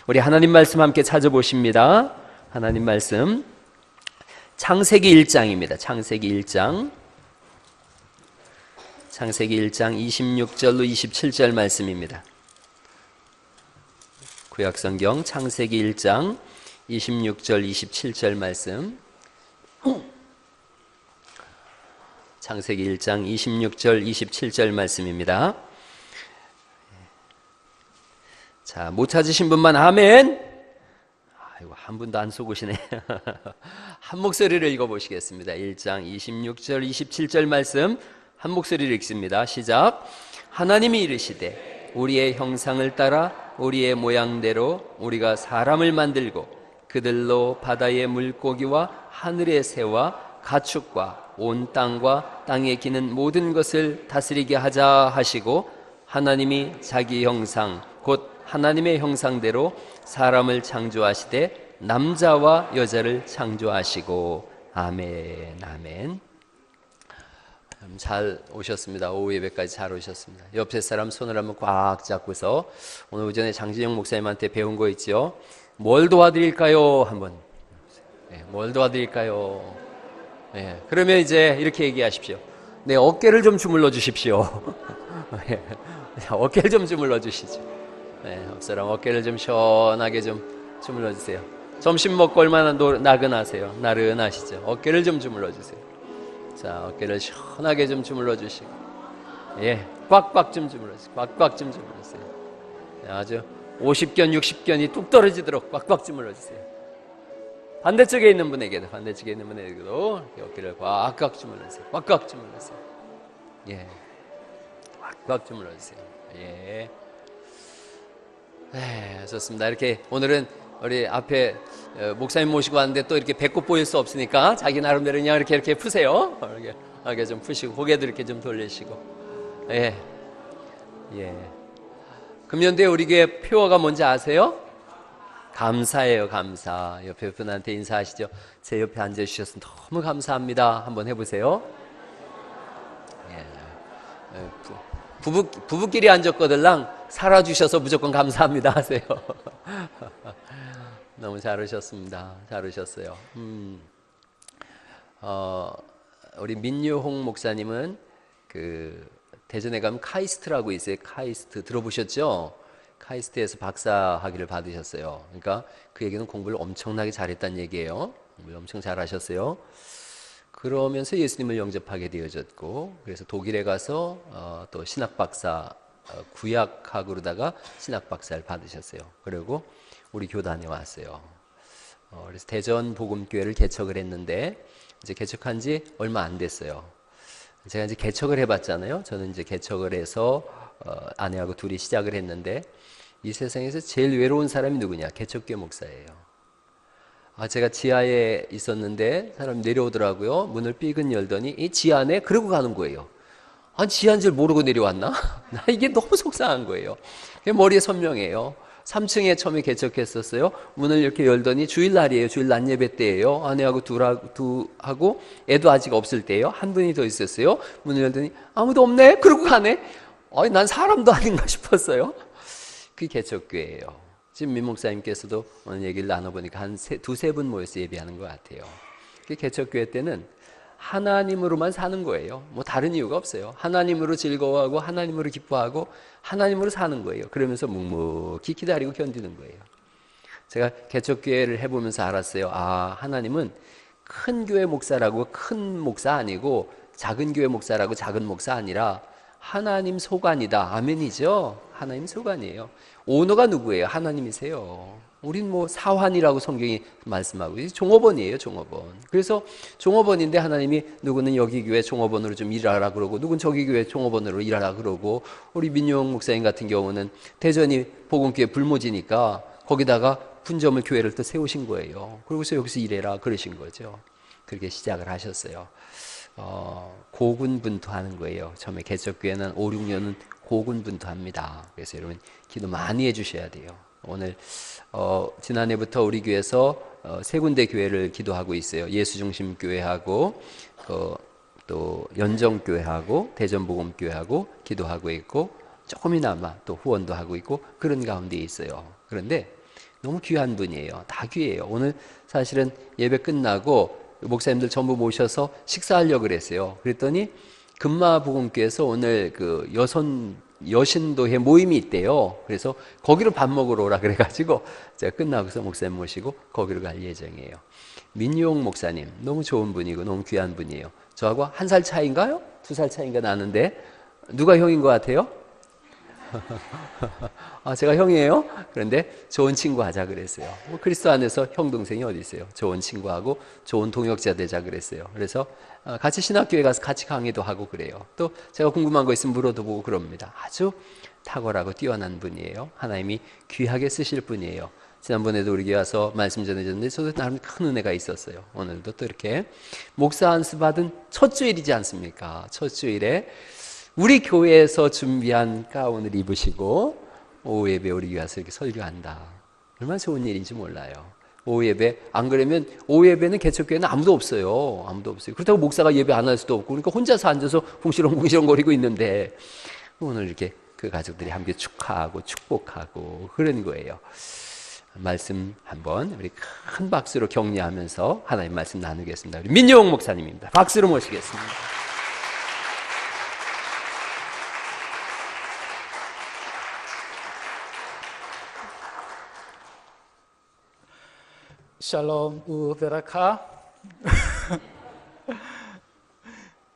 우리 하나님 말씀 함께 찾아보십니다. 하나님 말씀 창세기 1장입니다. 창세기 1장 26절로 27절 말씀입니다. 구약성경 창세기 1장 26절 27절 말씀. 창세기 1장 26절 27절 말씀입니다. 자, 못 찾으신 분만 아멘. 아이고, 한 분도 안 쏘고시네. 한 목소리를 읽어보시겠습니다. 1장 26절 27절 말씀 한 목소리를 읽습니다. 시작. 하나님이 이르시되 우리의 형상을 따라 우리의 모양대로 우리가 사람을 만들고 그들로 바다의 물고기와 하늘의 새와 가축과 온 땅과 땅에 기는 모든 것을 다스리게 하자 하시고, 하나님이 자기 형상 곧 하나님의 형상대로 사람을 창조하시되 남자와 여자를 창조하시고. 아멘. 아멘. 잘 오셨습니다. 오후 예배까지 잘 오셨습니다. 옆에 사람 손을 한번 꽉 잡고서 오늘 오전에 장진영 목사님한테 배운 거 있죠. 뭘 도와드릴까요? 한번. 네, 뭘 도와드릴까요? 네, 그러면 이제 이렇게 얘기하십시오. 네, 어깨를 좀 주물러 주십시오. 네, 어깨를 좀 주물러 주시죠. 네, 옆사람 어깨를 좀 시원하게 좀 주물러 주세요. 점심 먹고 얼마나 나른하세요? 나른하시죠? 어깨를 좀 주물러 주세요. 자, 어깨를 시원하게 좀 주물러 주시고, 예, 꽉꽉 좀 주물러 주세요. 꽉꽉 좀 주물러 주세요. 네, 아주 50견 60견이 뚝 떨어지도록 꽉꽉 주물러 주세요. 반대쪽에 있는 분에게도 이렇게 어깨를 꽉꽉 주물러 주세요. 꽉꽉 주물러 주세요. 예, 꽉꽉 주물러 주세요. 예. 네, 좋습니다. 이렇게 오늘은 우리 앞에 목사님 모시고 왔는데 또 이렇게 배꼽 보일 수 없으니까 자기 나름대로 그냥 이렇게 푸세요. 이렇게 좀 푸시고 고개도 이렇게 좀 돌리시고. 예, 예. 금년도에 우리 교회 표어가 뭔지 아세요? 감사예요, 감사. 옆에 분한테 인사하시죠. 제 옆에 앉아주셔서 너무 감사합니다. 한번 해보세요. 예. 부부끼리 앉았거들랑 살아주셔서 무조건 감사합니다 하세요. 너무 잘 오셨습니다. 잘 오셨어요. 우리 민유홍 목사님은 그 대전에 가면 카이스트라고 있어요. 카이스트 들어보셨죠? 카이스트에서 박사 학위를 받으셨어요. 그러니까 그 얘기는 공부를 엄청나게 잘했다는 얘기예요. 공부를 엄청 잘하셨어요. 그러면서 예수님을 영접하게 되어졌고, 그래서 독일에 가서 또 신학 박사, 구약학으로다가 신학 박사를 받으셨어요. 그리고 우리 교단에 왔어요. 그래서 대전 복음교회를 개척을 했는데, 이제 개척한 지 얼마 안 됐어요. 제가 이제 개척을 해봤잖아요. 저는 이제 개척을 해서 아내하고 둘이 시작을 했는데, 이 세상에서 제일 외로운 사람이 누구냐? 개척교회 목사예요. 제가 지하에 있었는데 사람이 내려오더라고요. 문을 삐근 열더니 이 지하 안에 그러고 가는 거예요. 지하인 줄 모르고 내려왔나? 나 이게 너무 속상한 거예요. 머리에 선명해요. 3층에 처음에 개척했었어요. 문을 이렇게 열더니 주일날이에요. 주일 낮 예배 때예요. 아내하고 둘하고 애도 아직 없을 때예요. 한 분이 더 있었어요. 문을 열더니 아무도 없네? 그러고 가네? 난 사람도 아닌가 싶었어요. 그게 개척교회예요. 지금 민 목사님께서도 오늘 얘기를 나눠보니까 한 두세 분 모여서 예배하는 것 같아요. 그 개척교회 때는 하나님으로만 사는 거예요. 뭐 다른 이유가 없어요. 하나님으로 즐거워하고 하나님으로 기뻐하고 하나님으로 사는 거예요. 그러면서 묵묵히 기다리고 견디는 거예요. 제가 개척교회를 해보면서 알았어요. 하나님은 큰 교회 목사라고 큰 목사 아니고 작은 교회 목사라고 작은 목사 아니라 하나님 소관이다. 아멘이죠? 하나님 소관이에요. 오너가 누구예요? 하나님이세요. 우린 뭐 사환이라고 성경이 말씀하고 종업원이에요. 종업원. 그래서 종업원인데 하나님이 누구는 여기 교회 종업원으로 좀 일하라 그러고 누구는 저기 교회 종업원으로 일하라 그러고, 우리 민용 목사님 같은 경우는 대전이 복음교회 불모지니까 거기다가 분점을 교회를 또 세우신 거예요. 그러고서 여기서 일해라 그러신 거죠. 그렇게 시작을 하셨어요. 고군분투하는 거예요. 처음에 개척교회는 5, 6년은 고군분투합니다. 그래서 여러분 기도 많이 해주셔야 돼요. 오늘 지난해부터 우리 교회에서 세 군데 교회를 기도하고 있어요. 예수중심교회하고 또 연정교회하고 대전복음교회하고 기도하고 있고, 조금이나마 또 후원도 하고 있고 그런 가운데 있어요. 그런데 너무 귀한 분이에요. 다 귀해요. 오늘 사실은 예배 끝나고 목사님들 전부 모셔서 식사하려고 그랬어요. 그랬더니 금마복음교회에서 오늘 그 여신도회 모임이 있대요. 그래서 거기로 밥 먹으러 오라 그래가지고 제가 끝나고서 목사님 모시고 거기로 갈 예정이에요. 민용 목사님 너무 좋은 분이고 너무 귀한 분이에요. 저하고 1살 차인가요? 2살 차인가 나는데 누가 형인 것 같아요? 아, 제가 형이에요? 그런데 좋은 친구 하자 그랬어요. 뭐 그리스도 안에서 형 동생이 어디 있어요? 좋은 친구하고 좋은 동역자 되자 그랬어요. 그래서 같이 신학교에 가서 같이 강의도 하고 그래요. 또 제가 궁금한 거 있으면 물어도 보고 그럽니다. 아주 탁월하고 뛰어난 분이에요. 하나님이 귀하게 쓰실 분이에요. 지난번에도 우리 교회 와서 말씀 전해줬는데 저도 나름 큰 은혜가 있었어요. 오늘도 또 이렇게 목사 안수 받은 첫 주일이지 않습니까? 첫 주일에 우리 교회에서 준비한 가운을 입으시고 오후 예배 우리 교회 와서 이렇게 설교한다. 얼마나 좋은 일인지 몰라요. 오후 예배, 안 그러면 오후 예배는 개척교회는 아무도 없어요. 아무도 없어요. 그렇다고 목사가 예배 안 할 수도 없고, 그러니까 혼자서 앉아서 궁시렁궁시렁거리고 있는데 오늘 이렇게 그 가족들이 함께 축하하고 축복하고 그런 거예요. 말씀 한번 우리 큰 박수로 격려하면서 하나님 말씀 나누겠습니다. 우리 민용 목사님입니다. 박수로 모시겠습니다. 샬롬 우베라카.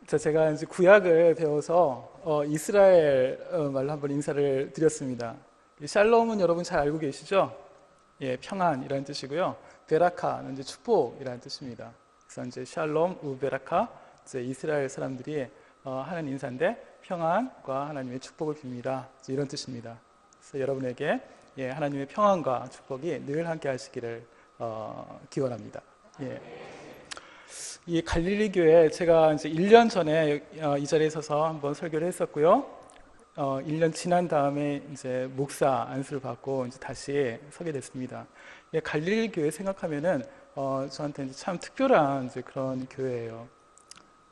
제가 이제 구약을 배워서 이스라엘 말로 한번 인사를 드렸습니다. 샬롬은 여러분 잘 알고 계시죠? 예, 평안이라는 뜻이고요. 베라카는 이제 축복이라는 뜻입니다. 그래서 이제 샬롬 우베라카, 이제 이스라엘 사람들이 하는 인사인데 평안과 하나님의 축복을 빕니다. 이런 뜻입니다. 그래서 여러분에게 예, 하나님의 평안과 축복이 늘 함께 하시기를 기원합니다. 예. 이 갈릴리 교회 제가 이제 1년 전에 이 자리에 서서 한번 설교를 했었고요. 1년 지난 다음에 이제 목사 안수를 받고 이제 다시 서게 됐습니다. 예, 갈릴리 교회 생각하면은 저한테 이제 참 특별한 이제 그런 교회예요.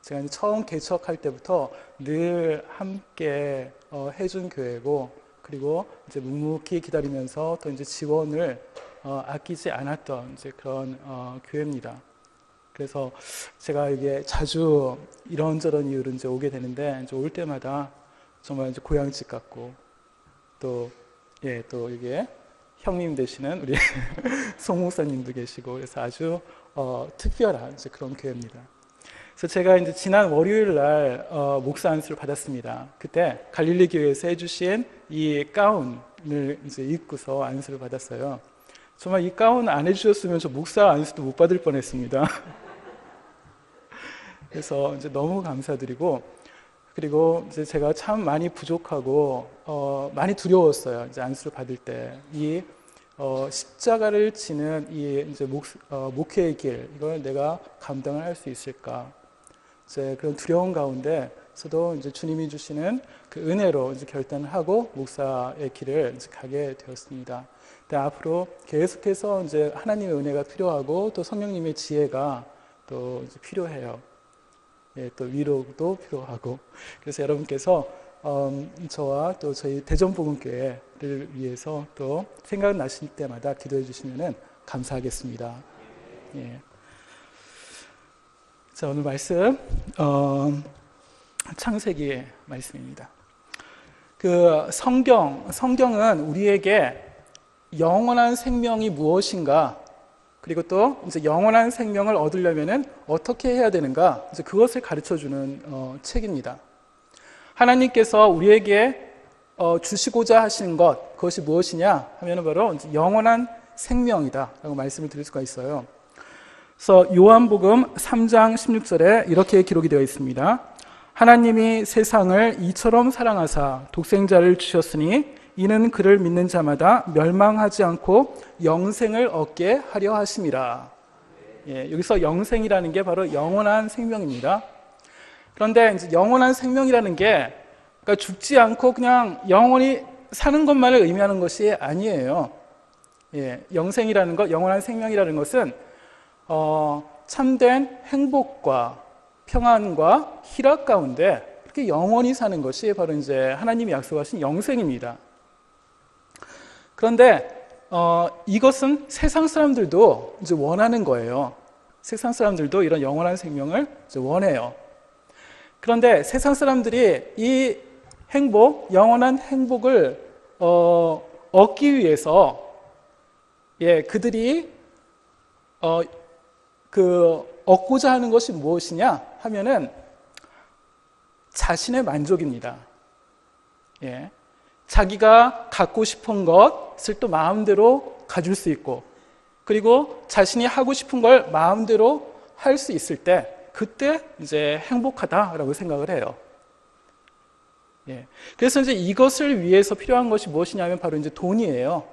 제가 이제 처음 개척할 때부터 늘 함께 해준 교회고, 그리고 이제 묵묵히 기다리면서 또 이제 지원을 아끼지 않았던 이제 그런 교회입니다. 그래서 제가 이게 자주 이런저런 이유로 이제 오게 되는데, 이제 올 때마다 정말 이제 고향집 같고, 또 이게 형님 되시는 우리 송 목사님도 계시고, 그래서 아주 특별한 이제 그런 교회입니다. 그래서 제가 이제 지난 월요일 날 목사 안수를 받았습니다. 그때 갈릴리 교회에서 해주신 이 가운을 이제 입고서 안수를 받았어요. 정말 이 가운 안 해주셨으면 저 목사 안수도 못 받을 뻔했습니다. 그래서 이제 너무 감사드리고, 그리고 이제 제가 참 많이 부족하고 많이 두려웠어요. 이제 안수를 받을 때 이 십자가를 지는 이 이제 목회의 길, 이걸 내가 감당을 할 수 있을까? 이제 그런 두려운 가운데 저도 이제 주님이 주시는 그 은혜로 이제 결단을 하고 목사의 길을 이제 가게 되었습니다. 앞으로 계속해서 이제 하나님의 은혜가 필요하고, 또 성령님의 지혜가 또 이제 필요해요. 예, 또 위로도 필요하고. 그래서 여러분께서 저와 또 저희 대전복음교회를 위해서 또 생각나실 때마다 기도해 주시면 감사하겠습니다. 예. 자, 오늘 말씀 창세기 말씀입니다. 그 성경은 우리에게 영원한 생명이 무엇인가, 그리고 또 이제 영원한 생명을 얻으려면은 어떻게 해야 되는가, 이제 그것을 가르쳐 주는 책입니다. 하나님께서 우리에게 주시고자 하시는 것, 그것이 무엇이냐 하면은 바로 이제 영원한 생명이다라고 말씀을 드릴 수가 있어요. 그래서 요한복음 3장 16절에 이렇게 기록이 되어 있습니다. 하나님이 세상을 이처럼 사랑하사 독생자를 주셨으니 이는 그를 믿는 자마다 멸망하지 않고 영생을 얻게 하려 하심이라. 예, 여기서 영생이라는 게 바로 영원한 생명입니다. 그런데 이제 영원한 생명이라는 게 그러니까 죽지 않고 그냥 영원히 사는 것만을 의미하는 것이 아니에요. 예, 영생이라는 것, 영원한 생명이라는 것은 참된 행복과 평안과 희락 가운데 그렇게 영원히 사는 것이 바로 이제 하나님이 약속하신 영생입니다. 그런데 이것은 세상 사람들도 이제 원하는 거예요. 세상 사람들도 이런 영원한 생명을 이제 원해요. 그런데 세상 사람들이 이 행복, 영원한 행복을 얻기 위해서 그들이 얻고자 하는 것이 무엇이냐 하면은 자신의 만족입니다. 자기가 갖고 싶은 것을 또 마음대로 가질 수 있고, 그리고 자신이 하고 싶은 걸 마음대로 할 수 있을 때, 그때 이제 행복하다라고 생각을 해요. 그래서 이제 이것을 위해서 필요한 것이 무엇이냐면 바로 이제 돈이에요.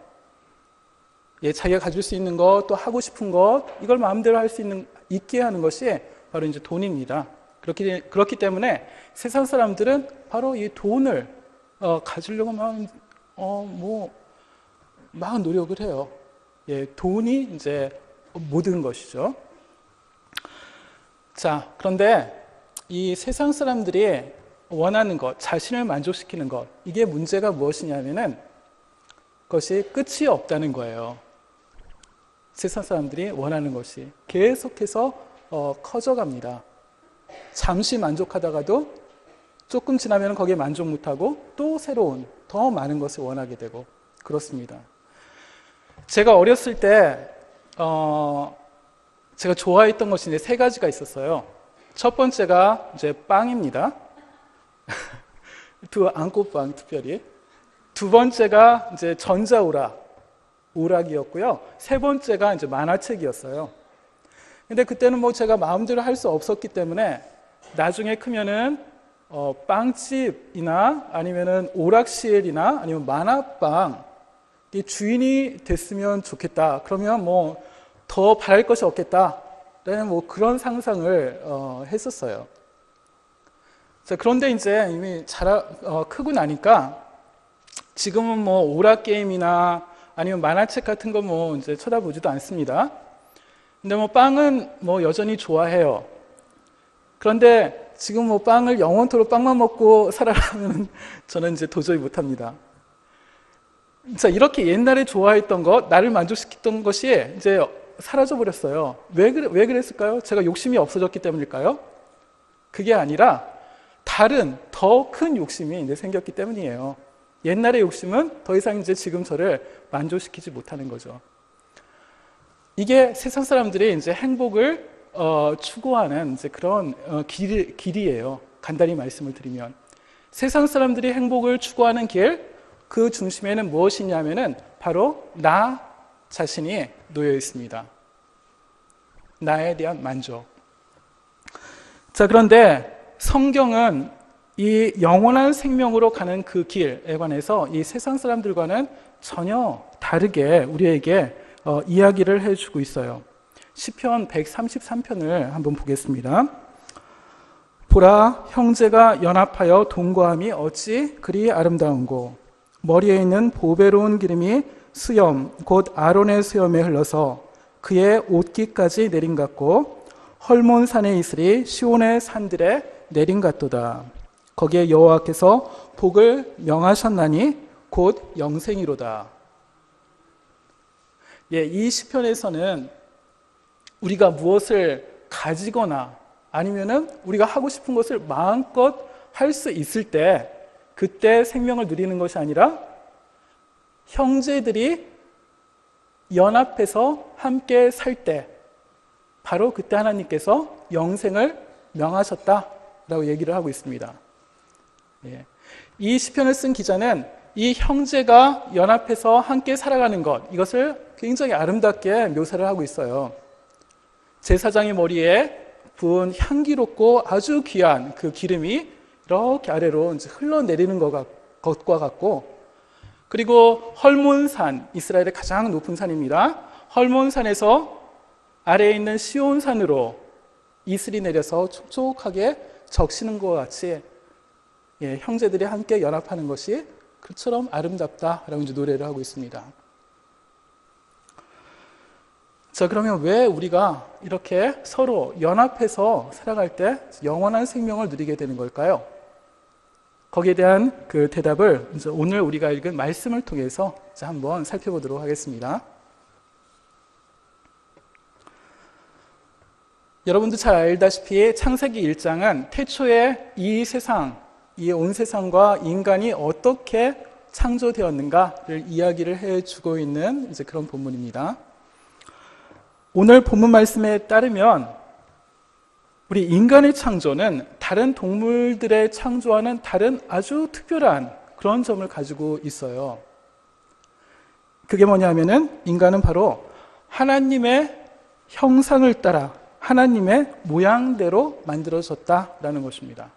자기가 가질 수 있는 것, 또 하고 싶은 것, 이걸 마음대로 할 수 있게 하는 것이 바로 이제 돈입니다. 그렇기 때문에 세상 사람들은 바로 이 돈을 가지려고 막 노력을 해요. 돈이 이제 모든 것이죠. 자, 그런데 이 세상 사람들이 원하는 것, 자신을 만족시키는 것, 이게 문제가 무엇이냐면은 그것이 끝이 없다는 거예요. 세상 사람들이 원하는 것이 계속해서 커져갑니다. 잠시 만족하다가도 조금 지나면 거기에 만족 못하고 또 새로운 더 많은 것을 원하게 되고 그렇습니다. 제가 어렸을 때 제가 좋아했던 것이 이제 세 가지가 있었어요. 첫 번째가 이제 빵입니다. 안꽃빵 특별히. 두 번째가 이제 오락이었고요. 세 번째가 이제 만화책이었어요. 근데 그때는 뭐 제가 마음대로 할 수 없었기 때문에 나중에 크면은 빵집이나 아니면은 오락실이나 아니면 만화방 이 주인이 됐으면 좋겠다. 그러면 뭐 더 바랄 것이 없겠다라는 뭐 그런 상상을 했었어요. 자, 그런데 이제 이미 크고 나니까 지금은 뭐 오락 게임이나 아니면 만화책 같은 거 뭐 이제 쳐다보지도 않습니다. 근데 뭐 빵은 뭐 여전히 좋아해요. 그런데 지금 뭐 빵을 영원토록 빵만 먹고 살아라면 저는 이제 도저히 못합니다. 자, 이렇게 옛날에 좋아했던 것, 나를 만족시켰던 것이 이제 사라져 버렸어요. 왜 그랬을까요? 제가 욕심이 없어졌기 때문일까요? 그게 아니라 다른 더 큰 욕심이 이제 생겼기 때문이에요. 옛날의 욕심은 더 이상 이제 지금 저를 만족시키지 못하는 거죠. 이게 세상 사람들이 이제 행복을 추구하는 이제 그런 길이에요. 간단히 말씀을 드리면 세상 사람들이 행복을 추구하는 길, 그 중심에는 무엇이냐면은 바로 나 자신이 놓여 있습니다. 나에 대한 만족. 자, 그런데 성경은 이 영원한 생명으로 가는 그 길에 관해서 이 세상 사람들과는 전혀 다르게 우리에게 이야기를 해주고 있어요. 시편 133편을 한번 보겠습니다. 보라, 형제가 연합하여 동거함이 어찌 그리 아름다운고, 머리에 있는 보배로운 기름이 수염 곧 아론의 수염에 흘러서 그의 옷깃까지 내린 같고, 헐몬산의 이슬이 시온의 산들에 내린 같도다. 거기에 여호와께서 복을 명하셨나니 곧 영생이로다. 이 시편에서는 우리가 무엇을 가지거나 아니면은 우리가 하고 싶은 것을 마음껏 할 수 있을 때, 그때 생명을 누리는 것이 아니라 형제들이 연합해서 함께 살 때, 바로 그때 하나님께서 영생을 명하셨다라고 얘기를 하고 있습니다. 이 시편을 쓴 기자는 이 형제가 연합해서 함께 살아가는 것, 이것을 굉장히 아름답게 묘사를 하고 있어요. 제사장의 머리에 부은 향기롭고 아주 귀한 그 기름이 이렇게 아래로 이제 흘러내리는 것과 같고, 그리고 헐몬산, 이스라엘의 가장 높은 산입니다. 헐몬산에서 아래에 있는 시온산으로 이슬이 내려서 촉촉하게 적시는 것과 같이 형제들이 함께 연합하는 것이 그처럼 아름답다라고 이제 노래를 하고 있습니다. 자, 그러면 왜 우리가 이렇게 서로 연합해서 살아갈 때 영원한 생명을 누리게 되는 걸까요? 거기에 대한 그 대답을 이제 오늘 우리가 읽은 말씀을 통해서 이제 한번 살펴보도록 하겠습니다. 여러분도 잘 알다시피 창세기 1장은 태초에 이 세상, 이 온 세상과 인간이 어떻게 창조되었는가를 이야기를 해주고 있는 이제 그런 본문입니다. 오늘 본문 말씀에 따르면 우리 인간의 창조는 다른 동물들의 창조와는 다른 아주 특별한 그런 점을 가지고 있어요. 그게 뭐냐면은 인간은 바로 하나님의 형상을 따라 하나님의 모양대로 만들어졌다라는 것입니다.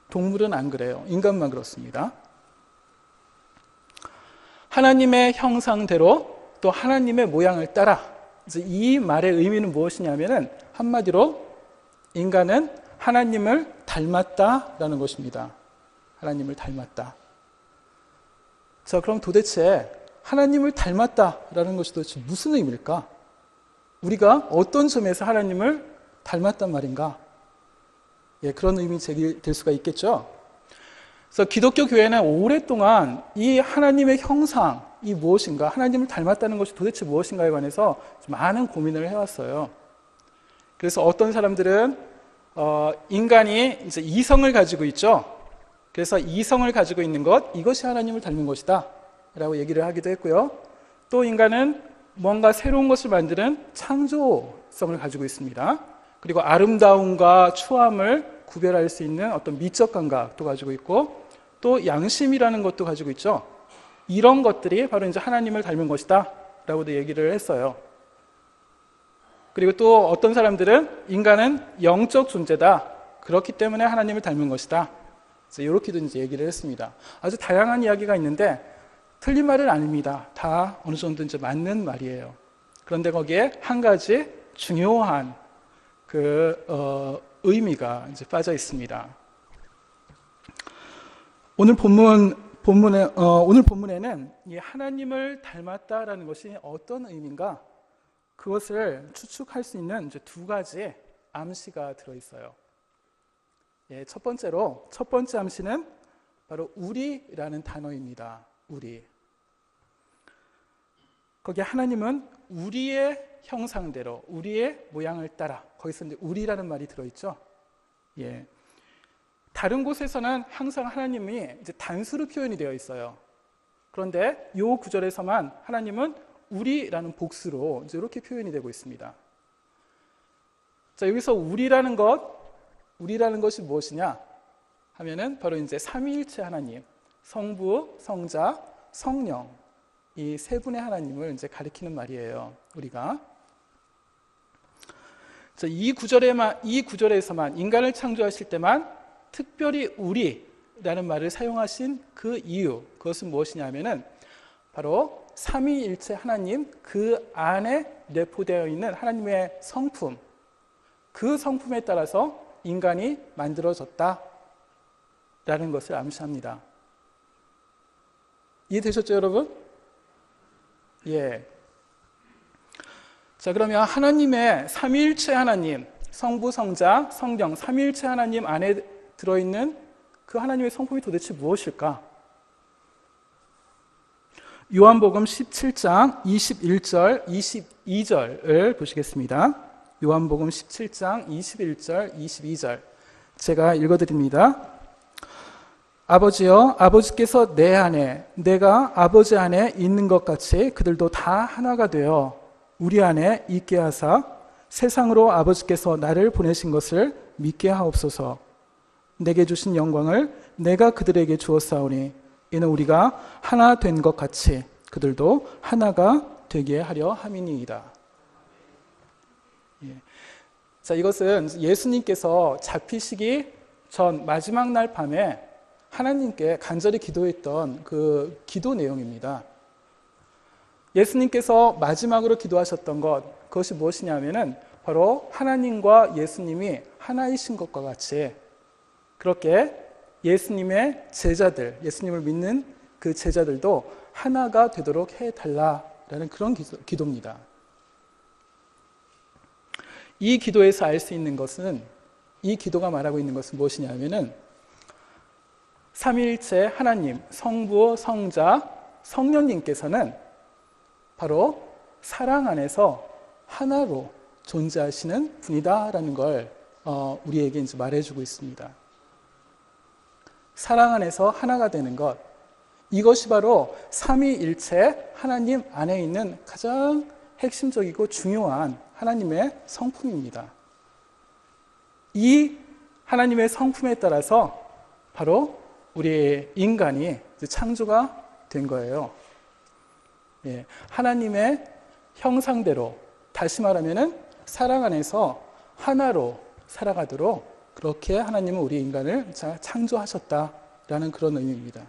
동물은 안 그래요. 인간만 그렇습니다. 하나님의 형상대로 또 하나님의 모양을 따라. 이 말의 의미는 무엇이냐면은 한마디로 인간은 하나님을 닮았다라는 것입니다. 하나님을 닮았다. 자, 그럼 도대체 하나님을 닮았다라는 것이 도대체 무슨 의미일까? 우리가 어떤 점에서 하나님을 닮았단 말인가? 예, 그런 의미 제기될 수가 있겠죠. 그래서 기독교 교회는 오랫동안 이 하나님의 형상이 무엇인가, 하나님을 닮았다는 것이 도대체 무엇인가에 관해서 많은 고민을 해왔어요. 그래서 어떤 사람들은 인간이 이제 이성을 가지고 있죠. 그래서 이성을 가지고 있는 것, 이것이 하나님을 닮은 것이다 라고 얘기를 하기도 했고요. 또 인간은 뭔가 새로운 것을 만드는 창조성을 가지고 있습니다. 그리고 아름다움과 추함을 구별할 수 있는 어떤 미적 감각도 가지고 있고, 또 양심이라는 것도 가지고 있죠. 이런 것들이 바로 이제 하나님을 닮은 것이다 라고도 얘기를 했어요. 그리고 또 어떤 사람들은 인간은 영적 존재다, 그렇기 때문에 하나님을 닮은 것이다, 이렇게도 이제 얘기를 했습니다. 아주 다양한 이야기가 있는데 틀린 말은 아닙니다. 다 어느 정도 이제 맞는 말이에요. 그런데 거기에 한 가지 중요한 의미가 이제 빠져 있습니다. 오늘 본문에는 이 하나님을 닮았다라는 것이 어떤 의미인가? 그것을 추측할 수 있는 이제 두 가지 암시가 들어있어요. 예, 첫 번째 암시는 바로 우리라는 단어입니다. 우리. 거기에 하나님은 우리의 형상대로, 우리의 모양을 따라, 거기서 이제 우리라는 말이 들어있죠. 예. 다른 곳에서는 항상 하나님이 이제 단수로 표현이 되어 있어요. 그런데 이 구절에서만 하나님은 우리라는 복수로 이제 이렇게 표현이 되고 있습니다. 자, 여기서 우리라는 것이 무엇이냐 하면은 바로 이제 삼위일체 하나님, 성부, 성자, 성령, 이 세 분의 하나님을 이제 가리키는 말이에요. 우리가. 자, 이 구절에서만 인간을 창조하실 때만 특별히 우리라는 말을 사용하신 그 이유, 그것은 무엇이냐면은 바로 삼위일체 하나님, 그 안에 내포되어 있는 하나님의 성품, 그 성품에 따라서 인간이 만들어졌다라는 것을 암시합니다. 이해되셨죠, 여러분? 예. 자, 그러면 하나님의 삼위일체 하나님, 성부, 성자, 성령, 삼위일체 하나님 안에 들어있는 그 하나님의 성품이 도대체 무엇일까? 요한복음 17장 21절, 22절을 보시겠습니다. 요한복음 17장 21절, 22절 제가 읽어드립니다. 아버지여, 아버지께서 내 안에, 내가 아버지 안에 있는 것 같이 그들도 다 하나가 되어 우리 안에 있게 하사 세상으로 아버지께서 나를 보내신 것을 믿게 하옵소서. 내게 주신 영광을 내가 그들에게 주었사오니 이는 우리가 하나 된 것 같이 그들도 하나가 되게 하려 함이니이다. 예. 자, 이것은 예수님께서 잡히시기 전 마지막 날 밤에 하나님께 간절히 기도했던 그 기도 내용입니다. 예수님께서 마지막으로 기도하셨던 것, 그것이 무엇이냐면은 바로 하나님과 예수님이 하나이신 것과 같이 그렇게 예수님의 제자들, 예수님을 믿는 그 제자들도 하나가 되도록 해달라라는 그런 기도입니다. 이 기도에서 알 수 있는 것은, 이 기도가 말하고 있는 것은 무엇이냐면은 삼위일체 하나님, 성부, 성자, 성령님께서는 바로 사랑 안에서 하나로 존재하시는 분이다라는 걸 우리에게 이제 말해주고 있습니다. 사랑 안에서 하나가 되는 것, 이것이 바로 삼위일체 하나님 안에 있는 가장 핵심적이고 중요한 하나님의 성품입니다. 이 하나님의 성품에 따라서 바로 우리 인간이 창조가 된 거예요. 예, 하나님의 형상대로, 다시 말하면은 사랑 안에서 하나로 살아가도록 그렇게 하나님은 우리 인간을 창조하셨다라는 그런 의미입니다.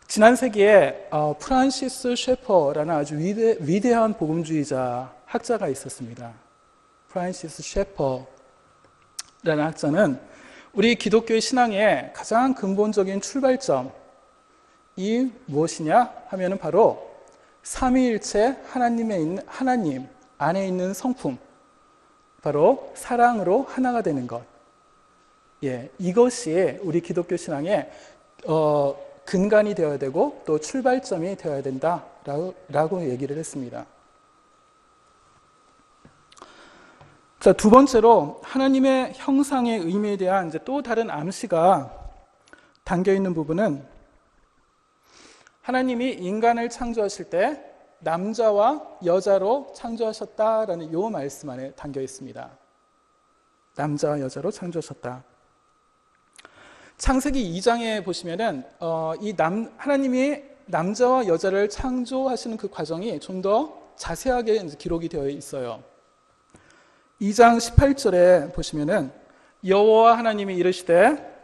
지난 세기에 프란시스 셰퍼라는 아주 위대한 복음주의자 학자가 있었습니다. 프란시스 셰퍼라는 학자는 우리 기독교의 신앙의 가장 근본적인 출발점이 무엇이냐 하면은 바로 삼위일체 하나님 안에 있는 성품, 바로 사랑으로 하나가 되는 것. 예, 이것이 우리 기독교 신앙의 근간이 되어야 되고 또 출발점이 되어야 된다라고 얘기를 했습니다. 자, 두 번째로 하나님의 형상의 의미에 대한 이제 또 다른 암시가 담겨 있는 부분은 하나님이 인간을 창조하실 때 남자와 여자로 창조하셨다라는 이 말씀 안에 담겨 있습니다. 남자와 여자로 창조하셨다. 창세기 2장에 보시면은 하나님이 남자와 여자를 창조하시는 그 과정이 좀 더 자세하게 이제 기록이 되어 있어요. 2장 18절에 보시면은 여호와 하나님이 이르시되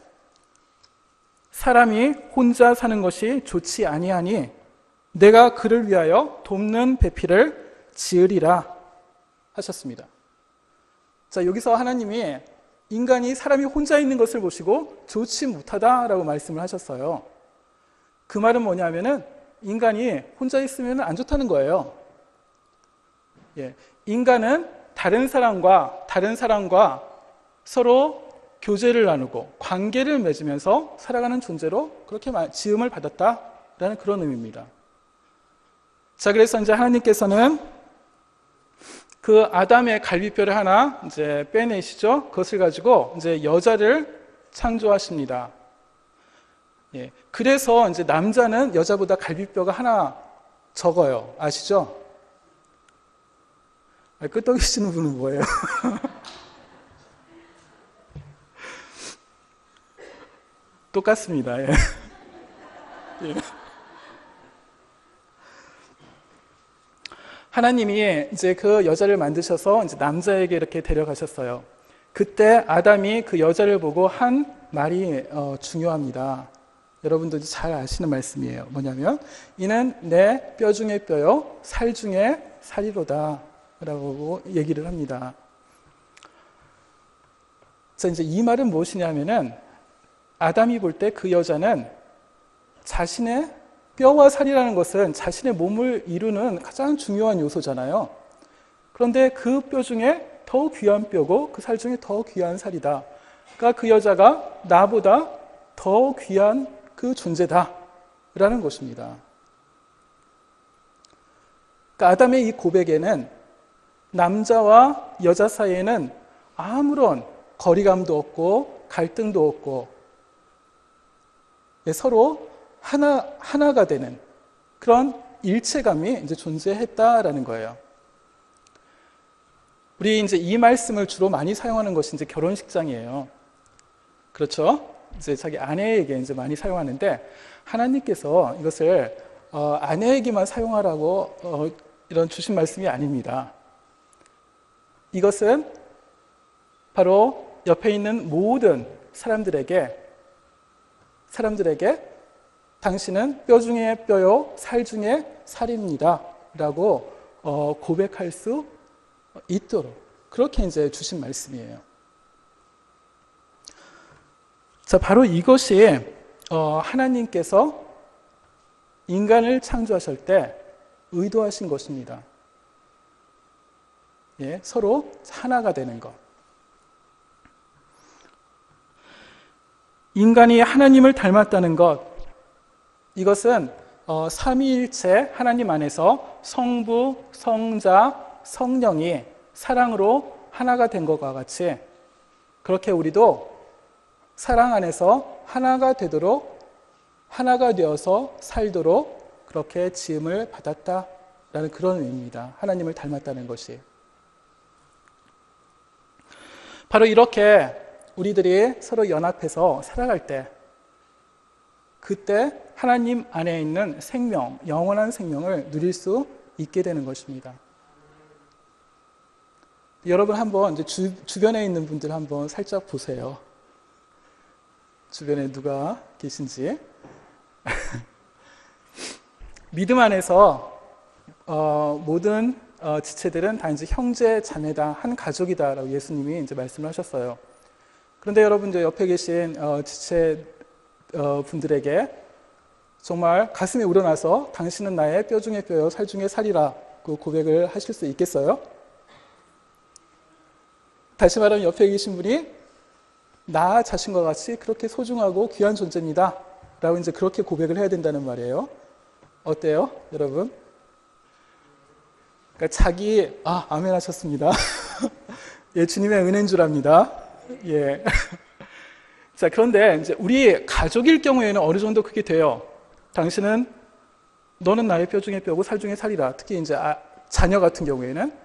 사람이 혼자 사는 것이 좋지 아니하니 내가 그를 위하여 돕는 배필을 지으리라 하셨습니다. 자, 여기서 하나님이 인간이 사람이 혼자 있는 것을 보시고 좋지 못하다라고 말씀을 하셨어요. 그 말은 뭐냐면은 인간이 혼자 있으면 안 좋다는 거예요. 예, 인간은 다른 사람과 서로 교제를 나누고 관계를 맺으면서 살아가는 존재로 그렇게 지음을 받았다라는 그런 의미입니다. 자, 그래서 이제 하나님께서는 그 아담의 갈비뼈를 하나 이제 빼내시죠. 그것을 가지고 이제 여자를 창조하십니다. 예, 그래서 이제 남자는 여자보다 갈비뼈가 하나 적어요. 아시죠? 끄떡이시는 분은 뭐예요? 똑같습니다. 예. 예. 하나님이 이제 그 여자를 만드셔서 이제 남자에게 이렇게 데려가셨어요. 그때 아담이 그 여자를 보고 한 말이 중요합니다. 여러분도 잘 아시는 말씀이에요. 뭐냐면 이는 내 뼈 중에 뼈요 살 중에 살이로다 라고 얘기를 합니다. 자, 이제 이 말은 무엇이냐면은 아담이 볼 때 그 여자는 자신의 뼈와 살이라는 것은 자신의 몸을 이루는 가장 중요한 요소잖아요. 그런데 그 뼈 중에 더 귀한 뼈고 그 살 중에 더 귀한 살이다. 그러니까 그 여자가 나보다 더 귀한 그 존재다라는 것입니다. 그러니까 아담의 이 고백에는 남자와 여자 사이에는 아무런 거리감도 없고 갈등도 없고 서로 하나가 되는 그런 일체감이 이제 존재했다라는 거예요. 우리 이제 이 말씀을 주로 많이 사용하는 것이 이제 결혼식장이에요. 그렇죠? 이제 자기 아내에게 이제 많이 사용하는데 하나님께서 이것을 아내에게만 사용하라고 이런 주신 말씀이 아닙니다. 이것은 바로 옆에 있는 모든 사람들에게 당신은 뼈 중에 뼈요 살 중에 살입니다 라고 고백할 수 있도록 그렇게 이제 주신 말씀이에요. 자, 바로 이것이 하나님께서 인간을 창조하실 때 의도하신 것입니다. 예, 서로 하나가 되는 것. 인간이 하나님을 닮았다는 것, 이것은 삼위일체 하나님 안에서 성부, 성자, 성령이 사랑으로 하나가 된 것과 같이 그렇게 우리도 사랑 안에서 하나가 되도록, 하나가 되어서 살도록 그렇게 지음을 받았다라는 그런 의미입니다. 하나님을 닮았다는 것이. 바로 이렇게 우리들이 서로 연합해서 살아갈 때, 그때 하나님 안에 있는 생명, 영원한 생명을 누릴 수 있게 되는 것입니다. 여러분 한번 이제 주변에 있는 분들 한번 살짝 보세요. 주변에 누가 계신지. 믿음 안에서 모든 지체들은 다 이제 형제, 자매다, 한 가족이다라고 예수님이 이제 말씀을 하셨어요. 그런데 여러분 이제 옆에 계신 지체 분들에게 정말 가슴이 우러나서 당신은 나의 뼈 중에 뼈요, 살 중에 살이라고 고백을 하실 수 있겠어요? 다시 말하면 옆에 계신 분이 나 자신과 같이 그렇게 소중하고 귀한 존재입니다 라고 이제 그렇게 고백을 해야 된다는 말이에요. 어때요, 여러분? 그러니까 아멘 하셨습니다. 예, 주님의 은혜인 줄 압니다. 예. 자, 그런데 이제 우리 가족일 경우에는 어느 정도 그게 돼요. 너는 나의 뼈 중에 뼈고 살 중에 살이라. 특히 이제 자녀 같은 경우에는.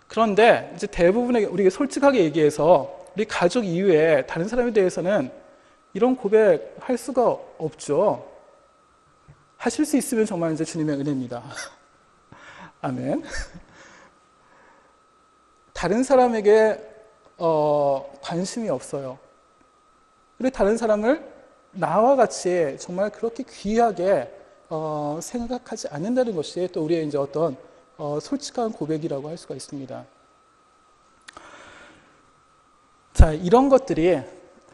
그런데 이제 대부분의 우리가 솔직하게 얘기해서 우리 가족 이외에 다른 사람에 대해서는 이런 고백할 수가 없죠. 하실 수 있으면 정말 이제 주님의 은혜입니다. 아멘. 다른 사람에게 관심이 없어요. 그리고 다른 사람을 나와 같이 정말 그렇게 귀하게 생각하지 않는다는 것이 또 우리의 이제 어떤 솔직한 고백이라고 할 수가 있습니다. 자, 이런 것들이,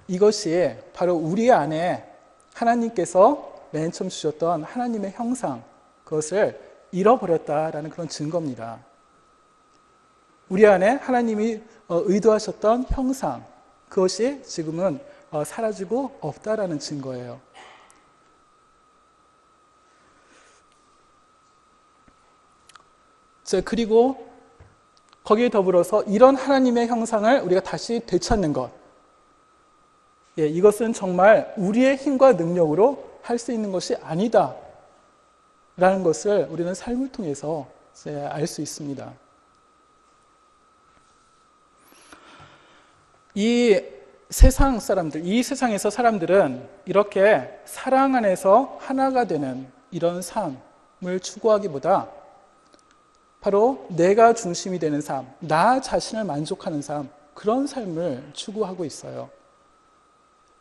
이것이 바로 우리 안에 하나님께서 맨 처음 주셨던 하나님의 형상, 그것을 잃어버렸다라는 그런 증거입니다. 우리 안에 하나님이 의도하셨던 형상, 그것이 지금은 사라지고 없다라는 증거예요. 자, 그리고 거기에 더불어서 이런 하나님의 형상을 우리가 다시 되찾는 것, 예, 이것은 정말 우리의 힘과 능력으로 할 수 있는 것이 아니다 라는 것을 우리는 삶을 통해서 알 수 있습니다. 이 세상 사람들, 이 세상에서 사람들은 이렇게 사랑 안에서 하나가 되는 이런 삶을 추구하기보다 바로 내가 중심이 되는 삶, 나 자신을 만족하는 삶, 그런 삶을 추구하고 있어요.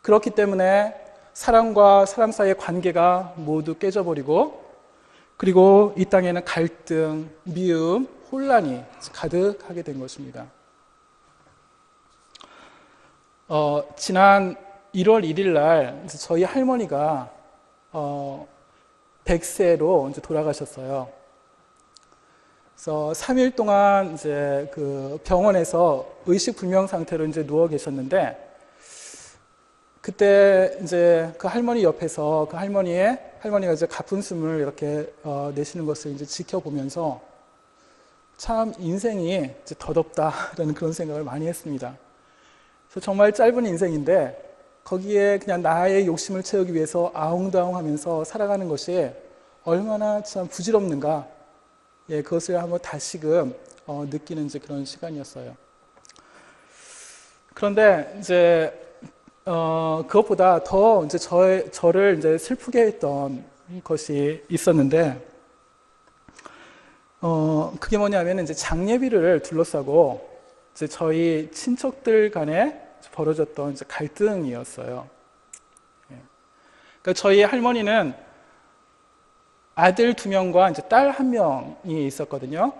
그렇기 때문에 사람과 사람 사이의 관계가 모두 깨져버리고, 그리고 이 땅에는 갈등, 미움, 혼란이 가득하게 된 것입니다. 지난 1월 1일 날 저희 할머니가 100세로 이제 돌아가셨어요. 그래서 3일 동안 이제 그 병원에서 의식불명 상태로 이제 누워 계셨는데, 그때 이제 그 할머니 옆에서 그 할머니가 이제 가쁜 숨을 이렇게 내쉬는 것을 이제 지켜보면서 참 인생이 이제 더덥다라는 그런 생각을 많이 했습니다. 그래서 정말 짧은 인생인데 거기에 그냥 나의 욕심을 채우기 위해서 아웅다웅하면서 살아가는 것이 얼마나 참 부질없는가, 예, 그것을 한번 다시금 느끼는 이제 그런 시간이었어요. 그런데 이제 그것보다 더 이제 저를 이제 슬프게 했던 것이 있었는데, 그게 뭐냐면 이제 장례비를 둘러싸고 이제 저희 친척들 간에 벌어졌던 이제 갈등이었어요. 그러니까 저희 할머니는 아들 2명과 이제 딸 1명이 있었거든요.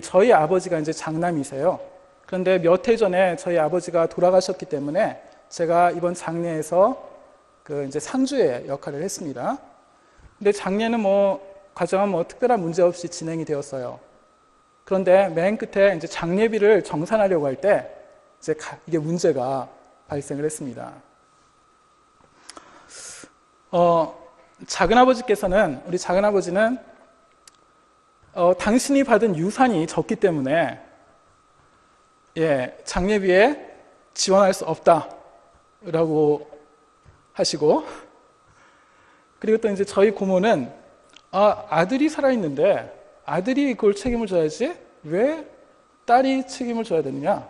저희 아버지가 이제 장남이세요. 그런데 몇 해 전에 저희 아버지가 돌아가셨기 때문에 제가 이번 장례에서 그 이제 상주의 역할을 했습니다. 근데 장례는 과정은 특별한 문제 없이 진행이 되었어요. 그런데 맨 끝에 이제 장례비를 정산하려고 할 때 이제 이게 문제가 발생을 했습니다. 작은아버지께서는, 우리 작은아버지는 당신이 받은 유산이 적기 때문에 장례비에 지원할 수 없다라고 하시고, 그리고 또 이제 저희 고모는 아들이 살아있는데 아들이 그걸 책임을 져야지 왜 딸이 책임을 져야 되느냐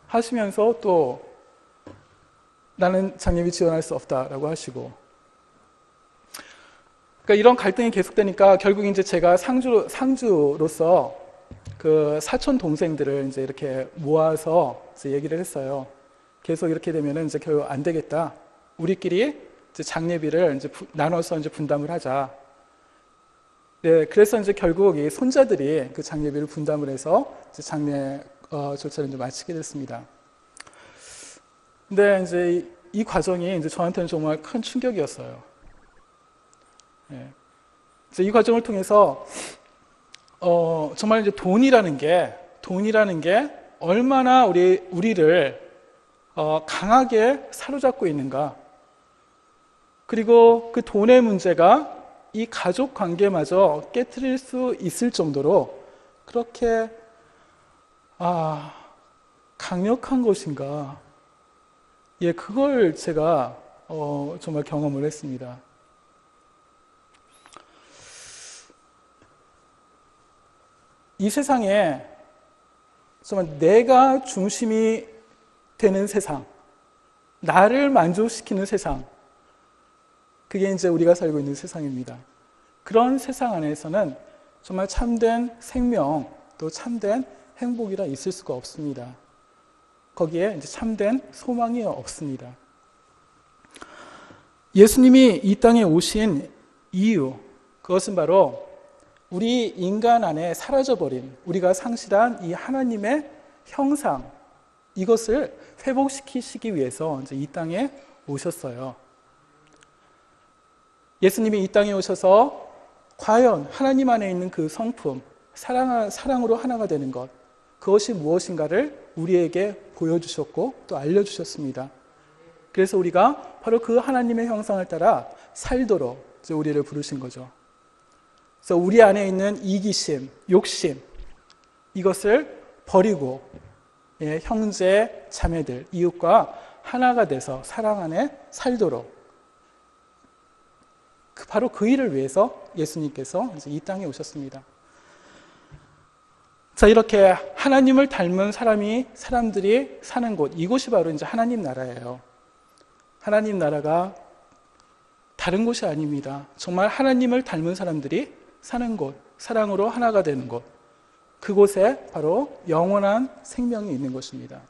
하시면서 또 나는 장례비 지원할 수 없다라고 하시고, 그러니까 이런 갈등이 계속되니까 결국 이제 제가 상주로서 그 사촌 동생들을 이제 이렇게 모아서 이제 얘기를 했어요. 계속 이렇게 되면은 이제 결국 안 되겠다. 우리끼리 이제 장례비를 이제 나눠서 이제 분담을 하자. 네, 그래서 이제 결국 이 손자들이 그 장례비를 분담을 해서 이제 장례 절차를 이제 마치게 됐습니다. 근데 이제 이 과정이 이제 저한테는 정말 큰 충격이었어요. 네. 이 과정을 통해서 정말 이제 돈이라는 게 얼마나 우리를 강하게 사로잡고 있는가. 그리고 그 돈의 문제가 이 가족 관계마저 깨트릴 수 있을 정도로 그렇게 강력한 것인가. 그걸 제가 정말 경험을 했습니다. 이 세상에 정말 내가 중심이 되는 세상, 나를 만족시키는 세상, 그게 이제 우리가 살고 있는 세상입니다. 그런 세상 안에서는 정말 참된 생명, 또 참된 행복이라 있을 수가 없습니다. 거기에 이제 참된 소망이 없습니다. 예수님이 이 땅에 오신 이유, 그것은 바로 우리 인간 안에 사라져버린, 우리가 상실한 이 하나님의 형상, 이것을 회복시키시기 위해서 이제 이 땅에 오셨어요. 예수님이 이 땅에 오셔서 과연 하나님 안에 있는 그 성품, 사랑으로 하나가 되는 것, 그것이 무엇인가를 우리에게 보여주셨고 또 알려주셨습니다. 그래서 우리가 바로 그 하나님의 형상을 따라 살도록 이제 우리를 부르신 거죠. 그래서 우리 안에 있는 이기심, 욕심, 이것을 버리고 형제, 자매들, 이웃과 하나가 돼서 사랑 안에 살도록, 바로 그 일을 위해서 예수님께서 이제 이 땅에 오셨습니다. 자, 이렇게 하나님을 닮은 사람들이 사는 곳, 이곳이 바로 이제 하나님 나라예요. 하나님 나라가 다른 곳이 아닙니다. 정말 하나님을 닮은 사람들이 사는 곳, 사랑으로 하나가 되는 곳, 그곳에 바로 영원한 생명이 있는 것입니다.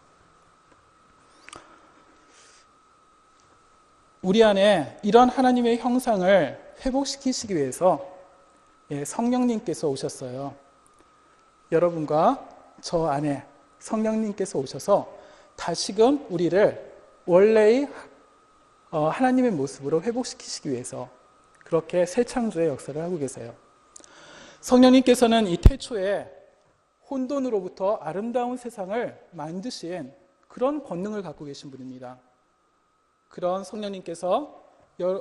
우리 안에 이런 하나님의 형상을 회복시키시기 위해서 성령님께서 오셨어요. 여러분과 저 안에 성령님께서 오셔서 다시금 우리를 원래의 하나님의 모습으로 회복시키시기 위해서 그렇게 새 창조의 역사를 하고 계세요. 성령님께서는 이 태초에 혼돈으로부터 아름다운 세상을 만드신 그런 권능을 갖고 계신 분입니다. 그런 성령님께서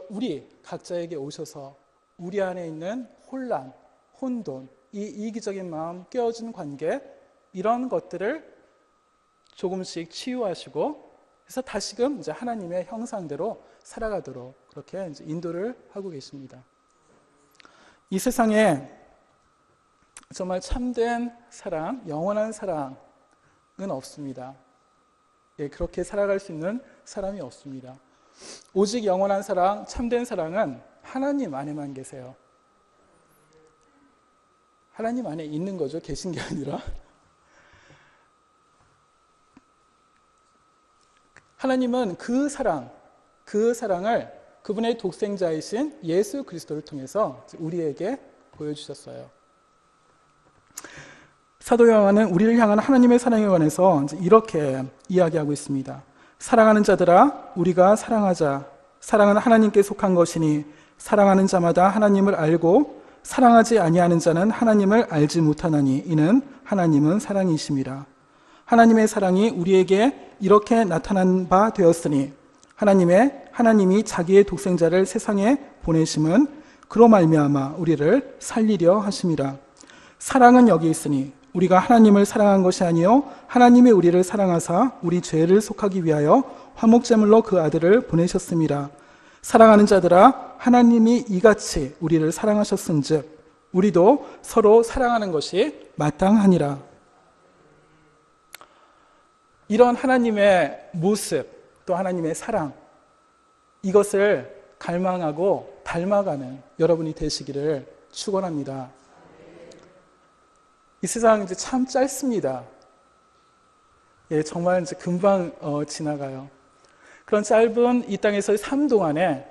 우리 각자에게 오셔서 우리 안에 있는 혼란, 혼돈, 이 이기적인 마음, 깨어진 관계, 이런 것들을 조금씩 치유하시고, 그래서 다시금 이제 하나님의 형상대로 살아가도록 그렇게 이제 인도를 하고 계십니다. 이 세상에 정말 참된 사랑, 영원한 사랑은 없습니다. 그렇게 살아갈 수 있는 사람이 없습니다. 오직 영원한 사랑, 참된 사랑은 하나님 안에만 계세요. 하나님 안에 있는 거죠. 계신 게 아니라. 하나님은 그 사랑을 그분의 독생자이신 예수 그리스도를 통해서 우리에게 보여주셨어요. 사도 요한은 우리를 향한 하나님의 사랑에 관해서 이렇게 이야기하고 있습니다. 사랑하는 자들아, 우리가 사랑하자. 사랑은 하나님께 속한 것이니 사랑하는 자마다 하나님을 알고 사랑하지 아니하는 자는 하나님을 알지 못하나니 이는 하나님은 사랑이심이라. 하나님의 사랑이 우리에게 이렇게 나타난 바 되었으니 하나님의 하나님이 자기의 독생자를 세상에 보내심은 그로 말미암아 우리를 살리려 하심이라. 사랑은 여기 있으니 우리가 하나님을 사랑한 것이 아니요 하나님이 우리를 사랑하사 우리 죄를 속하기 위하여 화목제물로 그 아들을 보내셨음이라. 사랑하는 자들아, 하나님이 이같이 우리를 사랑하셨은즉 우리도 서로 사랑하는 것이 마땅하니라. 이런 하나님의 모습, 또 하나님의 사랑, 이것을 갈망하고 닮아가는 여러분이 되시기를 축원합니다. 이 세상 이제 참 짧습니다. 예, 정말 이제 금방 지나가요. 그런 짧은 이 땅에서의 삶 동안에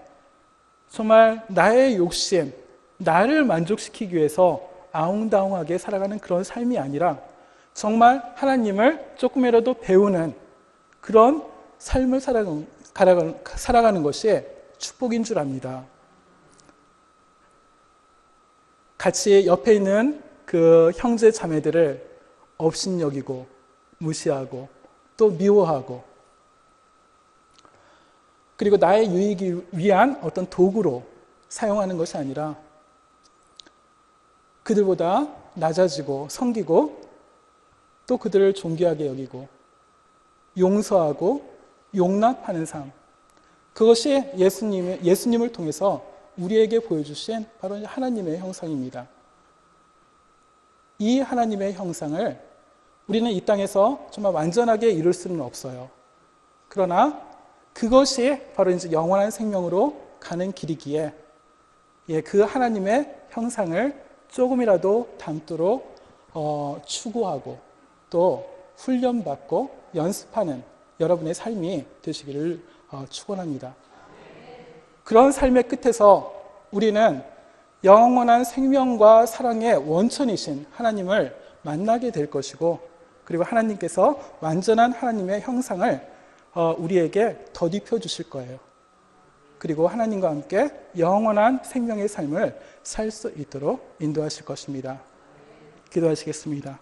정말 나의 욕심, 나를 만족시키기 위해서 아웅다웅하게 살아가는 그런 삶이 아니라 정말 하나님을 조금이라도 배우는 그런 삶을 살아가는 것이 축복인 줄 압니다. 같이 옆에 있는 그 형제 자매들을 업신여기고 무시하고 또 미워하고 그리고 나의 유익을 위한 어떤 도구로 사용하는 것이 아니라 그들보다 낮아지고 섬기고 또 그들을 존귀하게 여기고 용서하고 용납하는 삶, 그것이 예수님을 통해서 우리에게 보여주신 바로 하나님의 형상입니다. 이 하나님의 형상을 우리는 이 땅에서 정말 완전하게 이룰 수는 없어요. 그러나 그것이 바로 이제 영원한 생명으로 가는 길이기에 그 하나님의 형상을 조금이라도 닮도록 추구하고 또 훈련받고 연습하는 여러분의 삶이 되시기를 축원합니다. 그런 삶의 끝에서 우리는 영원한 생명과 사랑의 원천이신 하나님을 만나게 될 것이고 그리고 하나님께서 완전한 하나님의 형상을 우리에게 덧입혀 주실 거예요. 그리고 하나님과 함께 영원한 생명의 삶을 살 수 있도록 인도하실 것입니다. 기도하시겠습니다.